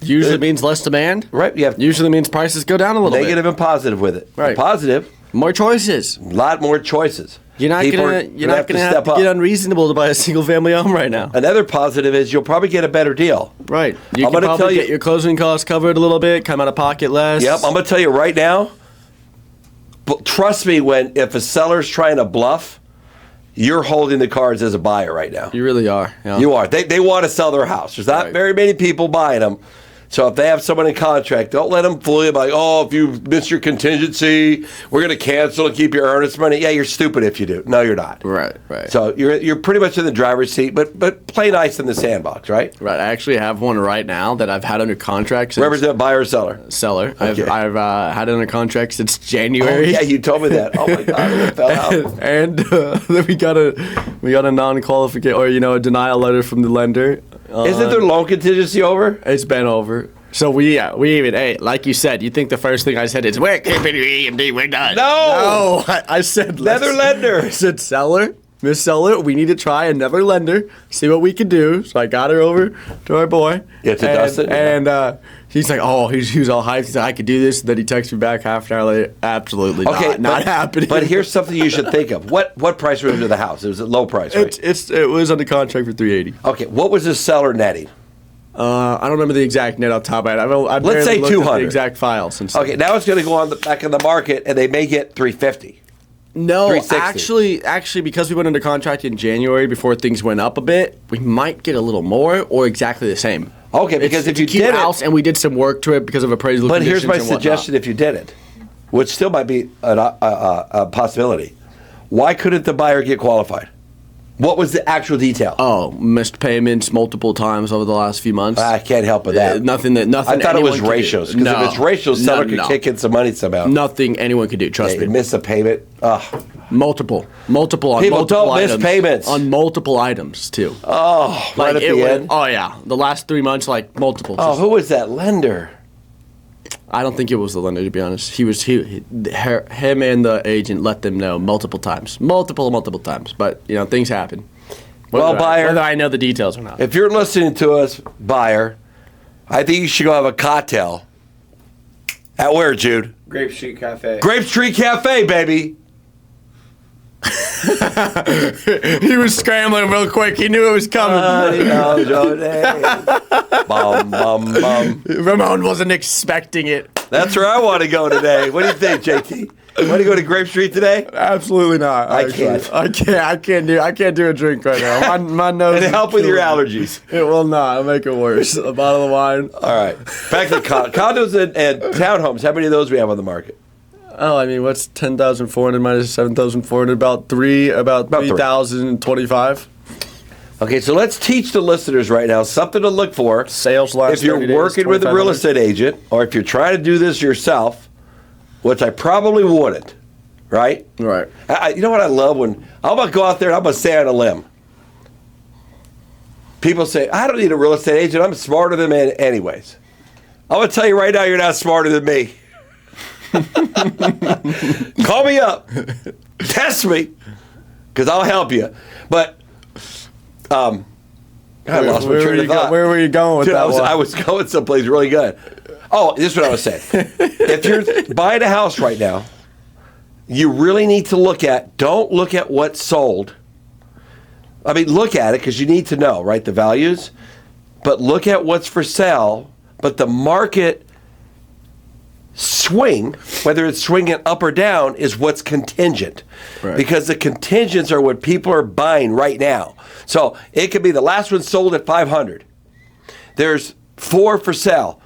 usually means less demand. Right, you have Usually means prices go down a little negative and positive with it. Right. Positive, bit. More choices. a lot more choices. You're not People gonna are have to step get unreasonable to buy a single family home right now. Another positive is you'll probably get a better deal. Right. You I'm can gonna tell probably you- get your closing costs covered a little bit, come out of pocket less. Yep, I'm going to tell you right now, trust me, if a seller's trying to bluff, you're holding the cards as a buyer right now. You really are. Yeah. You are. They want to sell their house. There's not Right. very many people buying them. So if they have someone in contract, don't let them fool you by, oh, if you miss your contingency, we're going to cancel and keep your earnest money. Yeah, you're stupid if you do. No, you're not. Right. Right. So you're pretty much in the driver's seat, but play nice in the sandbox, right? Right. I actually have one right now that I've had under contract since Represent buyer or seller. seller. Okay. I've had it under contract since Oh, January. yeah, you told me that. Oh my God, it fell out. And then we got a non-qualification or a denial letter from the lender. Isn't their loan contingency over? It's been over. So we even like you said, you think the first thing I said is we're keeping your EMD, we're done. No! I said Another lender. I said seller, Miss Seller, we need to try another lender, see what we can do. So I got her over to our boy. Yeah, to Dustin, yeah. And he's like, oh, he was all hyped. He's like, I could do this. And then he texts me back half an hour later. Absolutely not happening. But here's something you should think of. What price was into the house? It was a low price, right? It was under contract for $380. Okay, what was the seller netting? I don't remember the exact net off the top of it. I've Let's say barely looked at 200. the exact files. And stuff. Okay, now it's going to go on the back of the market, and they may get 350. No, 360. actually, because we went under contract in January before things went up a bit, we might get a little more or exactly the same. Okay, because if It's you a cute did it- house and we did some work to it because of appraisal. But here's conditions my and whatnot. suggestion: if you did it, which still might be a possibility, why couldn't the buyer get qualified? What was the actual detail? Oh, missed payments multiple times over the last few months. I can't help with that. Nothing. I thought it anyone was could do. ratios. Because if it's ratios, seller could kick in some money somehow. Nothing anyone could do. Trust They me. miss a payment. Ugh. Multiple on People multiple don't miss items. payments. On multiple items too. Oh, right at the end. Oh yeah, the last 3 months like multiple. Oh, who was that lender? I don't think it was the lender, to be honest. Him and the agent let them know multiple times, multiple times. But things happen. Well, buyer, whether I know the details or not. if you're listening to us, buyer, I think you should go have a cocktail. At where, Jude? Grape Street Cafe. Grape Street Cafe, baby. He was scrambling real quick. He knew it was coming. Bum, bum, bum. Ramon wasn't expecting it. That's where I want to go today. What do you think, JT? Want to go to Grape Street today? Absolutely not. I can't. I can't do a drink right now. My nose. And is help with your killing me. allergies. It will not. It'll make it worse. A bottle of wine. All right. Back to condos and townhomes. How many of those we have on the market? Oh, I mean, what's 10,400 minus 7,400? About 3,025. Okay, so let's teach the listeners right now something to look for. Sales last if you're 30 days, working with a real 2,500. estate agent, or if you're trying to do this yourself, which I probably wouldn't, right? Right. You know what I love when I'm going to go out there and I'm going to say on a limb. People say, I don't need a real estate agent. I'm smarter than them anyways. I'm going to tell you right now, you're not smarter than me. Call me up. Test me, because I'll help you. But I lost my train of thought. Where were you going with Dude, that I was going someplace really good. Oh, this is what I was saying. If you're buying a house right now, you really need to don't look at what's sold. I mean, look at it because you need to know, right, the values. But look at what's for sale. But the market swing, whether it's swinging up or down, is what's contingent. Right. Because the contingents are what people are buying right now. So it could be the last one sold at 500. There's 4 for sale,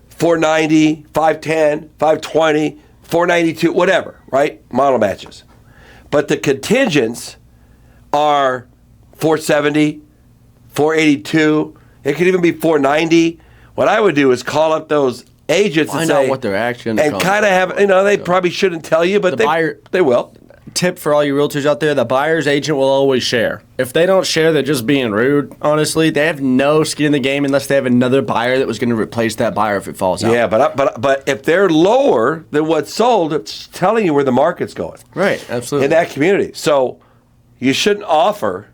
490, 510, 520, 492, whatever, right? Model matches. But the contingents are 470, 482. It could even be 490. What I would do is call up those agents and Find say, out what they're actually and kind of have, they probably shouldn't tell you, but they will. Tip for all you realtors out there, the buyer's agent will always share. If they don't share, they're just being rude, honestly. They have no skin in the game unless they have another buyer that was going to replace that buyer if it falls out. Yeah, but if they're lower than what's sold, it's telling you where the market's going. Right, absolutely. In that community. So you shouldn't offer,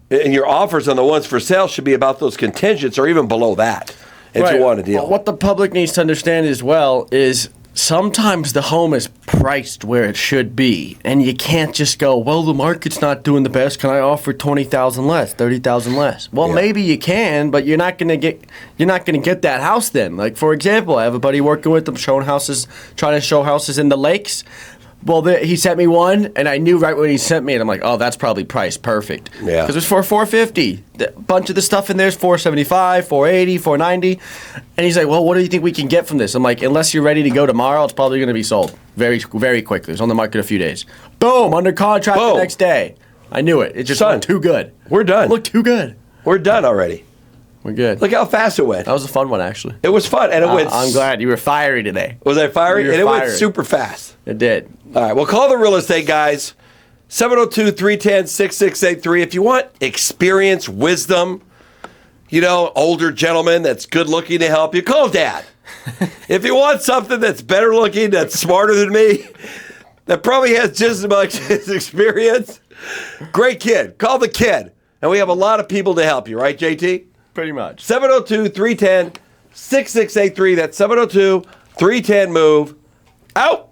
and your offers on the ones for sale should be about those contingents or even below that if you want a deal. But what the public needs to understand as well is sometimes the home is priced where it should be, and you can't just go, well, the market's not doing the best. Can I offer 20,000 less, 30,000 less? Well, maybe you can, but you're not gonna get that house then. Like, for example, I have a buddy working with them, trying to show houses in the lakes. Well, he sent me one, and I knew right when he sent me it, I'm like, oh, that's probably priced perfect. Yeah. Because it was for $450. A bunch of the stuff in there is $475, $480, $490. And he's like, well, what do you think we can get from this? I'm like, unless you're ready to go tomorrow, it's probably going to be sold very, very quickly. It's on the market a few days. Boom, under contract the next day. I knew it. It just looked too good. We're done. It looked too good. We're done already. We're good. Look how fast it went. That was a fun one, actually. It was fun, and it went. I'm glad you were fiery today. Was I fiery? You were And it went fiery. super fast. It did. All right, well, call the real estate guys, 702-310-6683. If you want experience, wisdom, older gentleman that's good looking to help you, call Dad. If you want something that's better looking, that's smarter than me, that probably has just as much his experience, great kid. Call the kid. And we have a lot of people to help you, right, JT? Pretty much. 702-310-6683. That's 702-310-MOVE. Out.